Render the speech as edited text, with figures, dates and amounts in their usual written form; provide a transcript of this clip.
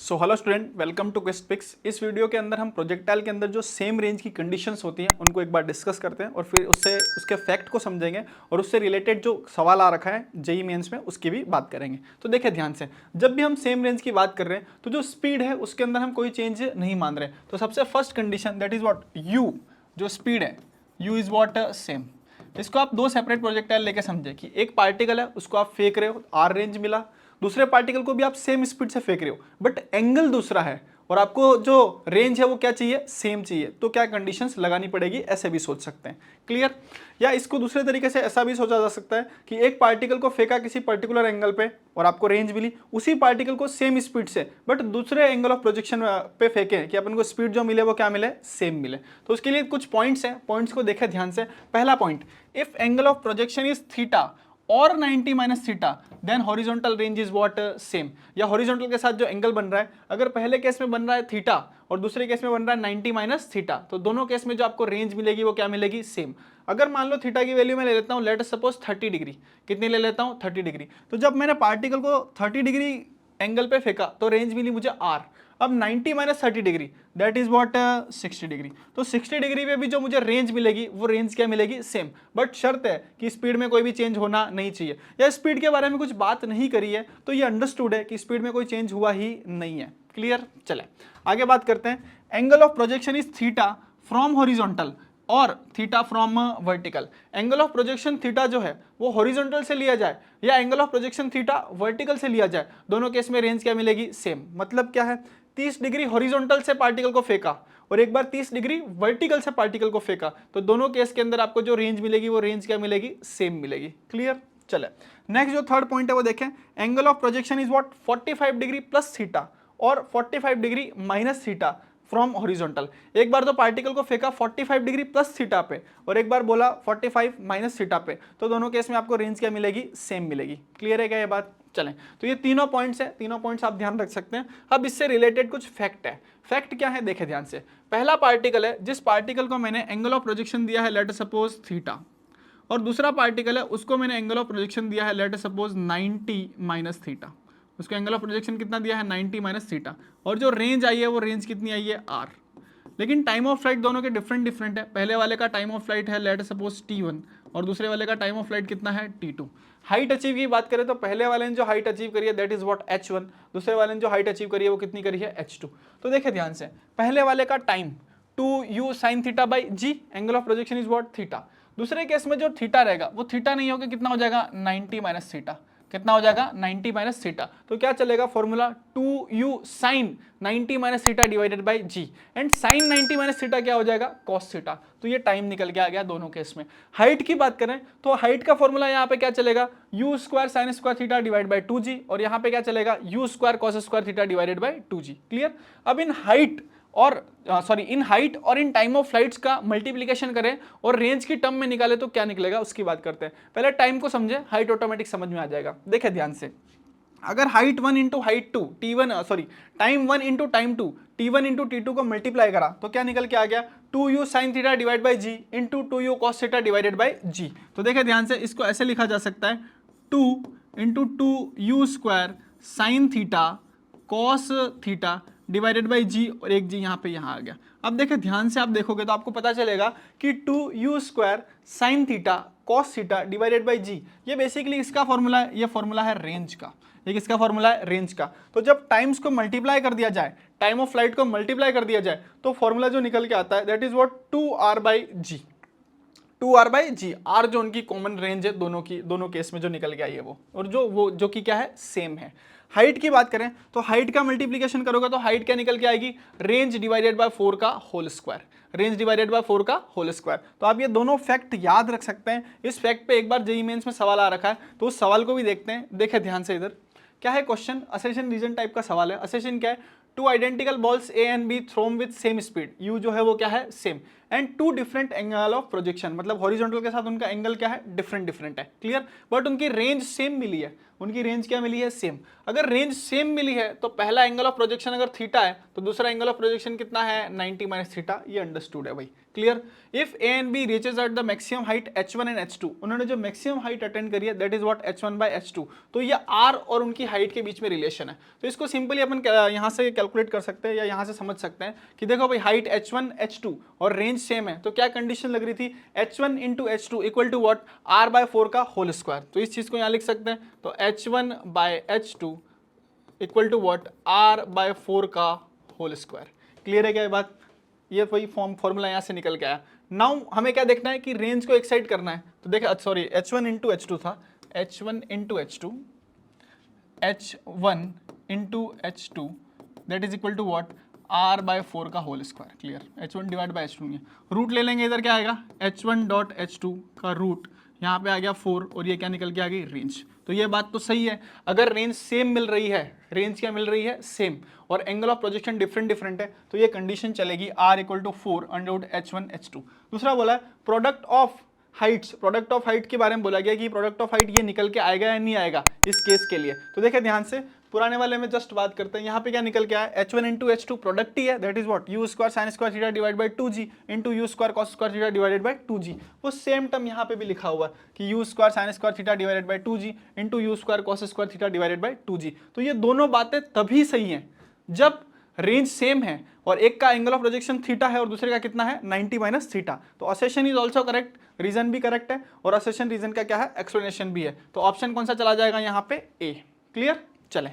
So hello student, welcome to quest picks. इस video के अंदर हम प्रोजेक्टाइल के अंदर जो सेम रेंज की कंडीशंस होती हैं उनको एक बार डिस्कस करते हैं और फिर उससे उसके फैक्ट को समझेंगे और उससे रिलेटेड जो सवाल आ रखा है जेईई मेंस में उसकी भी बात करेंगे। तो देखिए ध्यान से, जब भी हम सेम रेंज की बात कर रहे हैं तो जो स्पीड है उसके अंदर हम कोई चेंज नहीं मान रहे। तो सबसे first condition that is what you, जो स्पीड है यू इज वॉट सेम। इसको आप दो सेपरेट प्रोजेक्टाइल लेके समझे कि एक पार्टिकल है उसको आप फेंक रहे हो, आर रेंज मिला, दूसरे पार्टिकल को भी आप सेम स्पीड से फेंक रहे हो बट एंगल दूसरा है और आपको जो रेंज है वो क्या चाहिए, सेम चाहिए। तो क्या कंडीशंस लगानी पड़ेगी, ऐसे भी सोच सकते हैं। क्लियर? या इसको दूसरे तरीके से ऐसा भी सोचा जा सकता है कि एक पार्टिकल को फेंका किसी पर्टिकुलर एंगल पे और आपको रेंज मिली, उसी पार्टिकल को सेम स्पीड से बट दूसरे एंगल ऑफ प्रोजेक्शन पे फेंके कि अपन को स्पीड जो मिले वो क्या मिले, सेम मिले। तो उसके लिए कुछ पॉइंट्स हैं, पॉइंट्स को देखें ध्यान से। पहला point, if angle of projection is theta और 90 minus theta then horizontal range is what, same. या हॉरिजॉन्टल के साथ जो एंगल बन रहा है, अगर पहले केस में बन रहा है थीटा और दूसरे केस में बन रहा है 90 माइनस थीटा, तो दोनों केस में जो आपको रेंज मिलेगी वो क्या मिलेगी, सेम। अगर मान लो थीटा की वैल्यू मैं ले लेता हूँ, लेट अस सपोज 30 डिग्री, कितनी ले लेता हूँ, 30 डिग्री। तो जब मैंने पार्टिकल को 30 डिग्री एंगल पे फेंका तो रेंज मिली मुझे आर। अब 90 minus 30 degree that is what, 60 degree. तो 60 डिग्री पे भी जो मुझे रेंज मिलेगी वो रेंज क्या मिलेगी, सेम। बट शर्त है कि स्पीड में कोई भी चेंज होना नहीं चाहिए, या स्पीड के बारे में कुछ बात नहीं करी है तो ये अंडरस्टूड है कि स्पीड में कोई चेंज हुआ ही नहीं है। क्लियर? चले आगे बात करते हैं। Angle of projection is theta from horizontal और theta from vertical. Angle of projection theta जो है वो हॉरिजॉन्टल से लिया जाए या angle of projection theta vertical से लिया जाए, दोनों केस में रेंज क्या मिलेगी, सेम। मतलब क्या है, 30 डिग्री हॉरिजॉन्टल से पार्टिकल को फेंका और एक बार 30 डिग्री वर्टिकल से पार्टिकल को फेंका, तो दोनों केस के अंदर आपको जो रेंज मिलेगी वो रेंज क्या मिलेगी, सेम मिलेगी। क्लियर? चले नेक्स्ट जो थर्ड पॉइंट है वो देखें। Angle of projection is what, 45 degree plus theta और 45 degree minus theta from horizontal. एक बार तो पार्टिकल को फेंका 45 डिग्री प्लस थीटा पे और एक बार बोला 45 माइनस थीटा पे, तो दोनों केस में आपको रेंज क्या मिलेगी, सेम मिलेगी। क्लियर है क्या ये बात? चलें, तो ये तीनों पॉइंट्स हैं, तीनों पॉइंट्स आप ध्यान रख सकते हैं। अब इससे रिलेटेड कुछ फैक्ट है। फैक्ट क्या है देखें ध्यान से। पहला पार्टिकल है, जिस पार्टिकल को मैंने एंगल ऑफ प्रोजेक्शन दिया है लेट सपोज थीटा, और दूसरा पार्टिकल है उसको मैंने एंगल ऑफ प्रोजेक्शन दिया है लेट सपोज 90 माइनस थीटा। उसको एंगल ऑफ प्रोजेक्शन कितना दिया है, 90 माइनस थीटा, और जो रेंज आई है वो रेंज कितनी आई है, आर। लेकिन टाइम ऑफ फ्लाइट दोनों के डिफरेंट है। पहले वाले का टाइम ऑफ फ्लाइट है लेट सपोज t1 और दूसरे वाले का टाइम ऑफ फ्लाइट कितना है, t2। हाइट अचीव की बात करें तो पहले वाले ने जो हाइट अचीव करी है दैट इज व्हाट, h1। दूसरे वाले ने जो हाइट अचीव करी है वो कितनी करी है, h2। तो देखिए ध्यान से, पहले वाले का time 2u sin theta by g, angle of projection is what, theta. दूसरे केस में जो थीटा रहेगा वो थीटा नहीं होगा, कितना हो जाएगा, 90 माइनस थीटा। कितना हो जाएगा, 90 माइनस थीटा। तो क्या चलेगा formula, 2u sin 90 minus theta divided by g, and sin 90 minus theta क्या हो जाएगा, cos थीटा। तो ये टाइम निकल के आ गया दोनों केस में। हाइट की बात करें तो हाइट का फॉर्मूला यहाँ पे क्या चलेगा, u square sine square theta divide by 2g, और यहाँ पे क्या चलेगा, u square cos square theta divided by 2g। Clear? अब इन हाइट और इन हाइट और इन टाइम ऑफ फ्लाइट्स का मल्टीप्लिकेशन करें और रेंज की टर्म में निकाले तो क्या निकलेगा उसकी बात करते हैं। पहले टाइम को समझे, हाइट ऑटोमेटिक समझ में आ जाएगा। देखें ध्यान से, अगर height 1 into height 2 time 1 into time 2 t1 into t2 को मल्टीप्लाई करा तो क्या निकल के आ गया, 2u sin theta divide by g into 2u cos theta divided by g. तो देखें ध्यान से, इसको ऐसे लिखा जा सकता है 2 into 2u square sine theta cos theta divided by जी, और एक जी यहाँ पे यहाँ आ गया। अब देखिए ध्यान से, आप देखोगे तो आपको पता चलेगा कि 2u square sine theta cos theta divided by g, ये बेसिकली इसका फॉर्मूला है। ये फॉर्मूला है रेंज का, ये किसका फॉर्मूला है, रेंज का। तो जब टाइम्स को मल्टीप्लाई कर दिया जाए, टाइम ऑफ फ्लाइट को मल्टीप्लाई कर दिया जाए, तो फॉर्मूला जो निकल के आता है that is what, 2r by g. 2r by g, r जो उनकी कॉमन रेंज है दोनों की, दोनों केस में जो निकल के आई है वो, और जो कि क्या है, सेम है। हाइट की बात करें तो हाइट का मल्टीप्लिकेशन करोगे तो हाइट क्या निकल के आएगी, रेंज डिवाइडेड बाय 4 का whole square, range divided by 4 का होल स्क्वायर। तो आप ये दोनों फैक्ट याद रख सकते हैं। इस फैक्ट पे एक बार जेईई मेंस में सवाल आ रखा है, तो उस सवाल को भी देखते हैं। देखें ध्यान से, इधर क्या है क्वेश्चन, असेशन रीजन टाइप का सवाल है। असेशन क्या है, two identical balls A and B thrown with same speed, u जो है वो क्या है, same, and two different angle of projection, मतलब हॉरिजॉन्टल के साथ उनका एंगल क्या है, डिफरेंट डिफरेंट है, क्लियर। बट उनकी रेंज सेम मिली है, उनकी रेंज क्या मिली है, सेम। अगर रेंज सेम मिली है तो पहला एंगल ऑफ प्रोजेक्शन अगर थीटा है तो दूसरा एंगल ऑफ प्रोजेक्शन कितना है, 90 माइनस थीटा, ये अंडरस्टूड है भाई, clear. If A and B reaches at the maximum height h1 and h2, उन्होंने जो मैक्सिमम हाइट अटेंड करी है that is what h1 by h2, तो ये r और उनकी हाइट के बीच में रिलेशन है। तो इसको सिंपली अपन यहाँ से कैलकुलेट कर सकते हैं या यहाँ से समझ सकते हैं कि देखो भाई हाइट h1 h2 और रेंज सेम है, तो क्या कंडीशन लग रही थी, h1 into h2 equal to what, r by 4 का होल स्क्वायर। तो इस चीज को यहाँ लिख सकते हैं, तो h1 by h2 equal to what, r by 4 का होल स्क्वायर। क्लियर है क्या ये बात, ये वही फॉर्मूला यहाँ से निकल के आया। नाउ हमें क्या देखना है कि रेंज को एक्साइट करना है, तो देखिए सॉरी h1 इंटू h2 था, h1 into h2, h1 into h2 that is equal to what, r by 4 का whole square, clear. h1 divide by h2 नहीं, रूट ले लेंगे, इधर क्या आएगा, h1 डॉट h2 का रूट, यहाँ पे आ गया 4 और ये क्या निकल के आ गई, रेंज। तो ये बात तो सही है, अगर रेंज सेम मिल रही है, रेंज क्या मिल रही है, सेम, और angle of projection different different है, तो ये कंडीशन चलेगी r equal to 4 under root h1 h2। दूसरा बोला है product of heights, product of height के बारे में बोला गया कि प्रोडक्ट ऑफ हाइट ये निकल के आएगा या नहीं आएगा इस केस के लिए। तो देखिए ध्यान से, पुराने वाले में जस्ट बात करते हैं, यहाँ पे क्या निकल के आया, h1 इंटू h2 प्रोडक्ट ही है, that is what, u square sine square theta divide by 2g into u square cos square theta divided by 2g। वो सेम टर्म यहाँ पे भी लिखा हुआ कि u square sine square theta divided by 2g into u square cos square theta divided by 2g। तो ये दोनों बातें तभी सही हैं जब रेंज सेम है और एक का एंगल ऑफ प्रोजेक्शन थीटा है और दूसरे का कितना है, 90 माइनस थीटा। तो असेशन इज ऑल्सो करेक्ट, रीजन भी करेक्ट है, और असेशन रीजन का क्या है, एक्सप्लेनेशन भी है। तो ऑप्शन कौन सा चला जाएगा यहाँ पे, ए, क्लियर। चले